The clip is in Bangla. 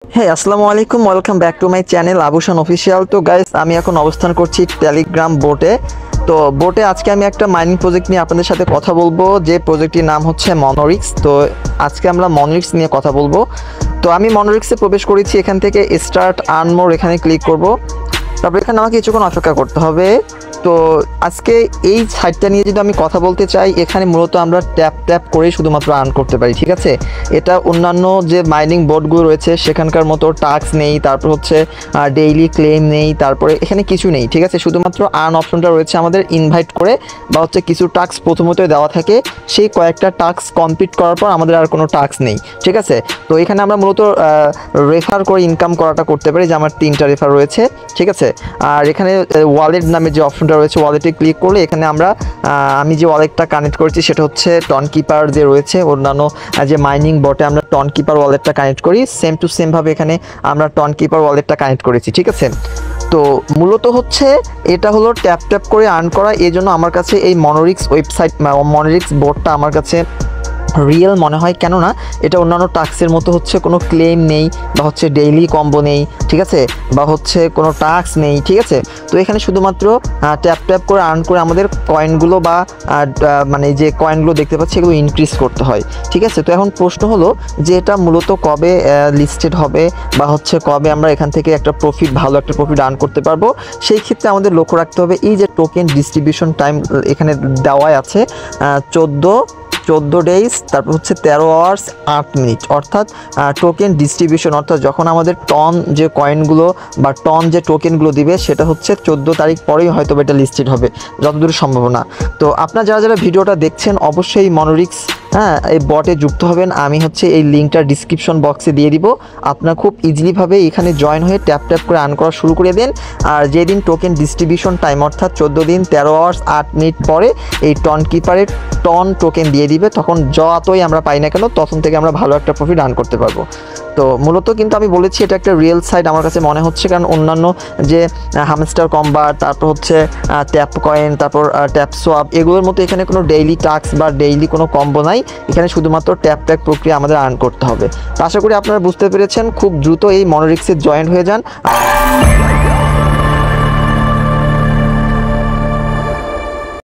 আসসালামু আলাইকুম, welcome back to my channel Abushan official. তো গাইস, আমি এখন অবস্থান করছি টেলিগ্রাম বোটে। তো বোটে আজকে আমি একটা মাইনিং প্রজেক্ট নিয়ে আপনাদের সাথে কথা বলবো, যে প্রজেক্টটির নাম হচ্ছে মনোরিক্স। তো আজকে আমরা মনোরিক্স নিয়ে কথা বলবো। তো আমি মনোরিক্সে প্রবেশ করেছি, এখান থেকে স্টার্ট আর্ন মোর এখানে ক্লিক করব। তারপর এখানে আমাকে কিছুক্ষণ অপেক্ষা করতে হবে। তো আজকে এই সাইটটা নিয়ে যদি আমি কথা বলতে চাই, এখানে মূলত আমরা ট্যাপ ট্যাপ করেই শুধুমাত্র আর্ন করতে পারি, ঠিক আছে। এটা অন্যান্য যে মাইনিং বোর্ডগুলো রয়েছে সেখানকার মতো টাস্ক নেই, তারপর হচ্ছে ডেইলি ক্লেম নেই, তারপরে এখানে কিছু নেই, ঠিক আছে। শুধুমাত্র আর্ন অপশনটা রয়েছে আমাদের ইনভাইট করে বা হচ্ছে কিছু টাস্ক প্রথমতই দেওয়া থাকে, সেই কয়েকটা টাস্ক কমপ্লিট করার পর আমাদের আর কোনো টাস্ক নেই, ঠিক আছে। তো এখানে আমরা মূলত রেফার করে ইনকাম করাটা করতে পারি, যে আমার 3টা রেফার রয়েছে, ঠিক আছে। আর এখানে ওয়ালেট নামে যে অপশনটা রয়েছে, ওয়ালেটে ক্লিক করলে এখানে আমি যে ওয়ালেটটা কানেক্ট করেছি সেটা হচ্ছে টন কিপার যে রয়েছে, অন্যান্য যে মাইনিং বটে আমরা টন কিপার ওয়ালেটটা কানেক্ট করি, সেম টু সেম ভাবে এখানে আমরা টন কিপার ওয়ালেটটা কানেক্ট করেছি, ঠিক আছে। তো মূলত হচ্ছে এটা হলো ট্যাপ ট্যাপ করে আর্ন করা। এই জন্য আমার কাছে এই মনোরিক্স ওয়েবসাইট, মনোরিক্স বোর্ডটা আমার কাছে রিয়েল মনে হয়। কেননা এটা অন্যান্য টাস্কের মতো হচ্ছে কোনো ক্লেম নেই, বা হচ্ছে ডেইলি কম্বো নেই, ঠিক আছে, বা হচ্ছে কোনো টাস্ক নেই, ঠিক আছে। তো এখানে শুধুমাত্র ট্যাপ ট্যাপ করে আর্ন করে আমাদের কয়েনগুলো বা মানে যে কয়েনগুলো দেখতে পাচ্ছি এগুলো ইনক্রিজ করতে হয়, ঠিক আছে। তো এখন প্রশ্ন হলো যে এটা মূলত কবে লিস্টেড হবে, বা হচ্ছে কবে আমরা এখান থেকে একটা ভালো একটা প্রফিট আর্ন করতে পারবো। সেই ক্ষেত্রে আমাদের লক্ষ্য রাখতে হবে এই যে টোকেন ডিস্ট্রিবিউশন টাইম এখানে দেওয়াই আছে 14 ডেজ, তারপর হচ্ছে 13 আওয়ার্স 8 মিনিট, অর্থাৎ টোকেন ডিস্ট্রিবিউশন, অর্থাৎ যখন আমাদের টন যে কয়েনগুলো বা টন যে টোকেনগুলো দিবে সেটা হচ্ছে 14 তারিখ পরেই হয়তো এটা লিস্টেড হবে, যতদূর সম্ভাবনা। তো আপনারা যারা ভিডিওটা দেখছেন অবশ্যই মনোরিক্স এই বটে যুক্ত হবেন। আমি হচ্ছে এই লিঙ্কটা ডিসক্রিপশন বক্সে দিয়ে দিব। আপনারা খুব ইজিলিভাবে এখানে জয়েন হয়ে ট্যাপ ট্যাপ করে আর্ন করা শুরু করে দেন। আর যেদিন টোকেন ডিস্ট্রিবিউশন টাইম, অর্থাৎ 14 দিন 13 আওয়ার্স 8 মিনিট পরে এই টন কিপারের টন টোকেন দিয়ে দিবে, তখন যতই আমরা পাই না কেন তখন থেকে আমরা ভালো একটা প্রফিট আর্ন করতে পারবো। তো মূলত কিন্তু আমি বলেছি এটা একটা রিয়েল সাইট আমার কাছে মনে হচ্ছে, কারণ অন্যান্য যে হামস্টার কম্বার, তারপর হচ্ছে ট্যাপ কয়েন, তারপর ট্যাপ সোয়াপ, এগুলোর মতো এখানে কোনো ডেইলি টাস্ক বা ডেইলি কোনো কম্বো নাই। এখানে শুধুমাত্র ট্যাপ ট্যাপ প্রক্রিয়া আমাদের আর্ন করতে হবে। তো আশা করি আপনারা বুঝতে পেরেছেন। খুব দ্রুত এই মনোরিক্সে জয়েন হয়ে যান।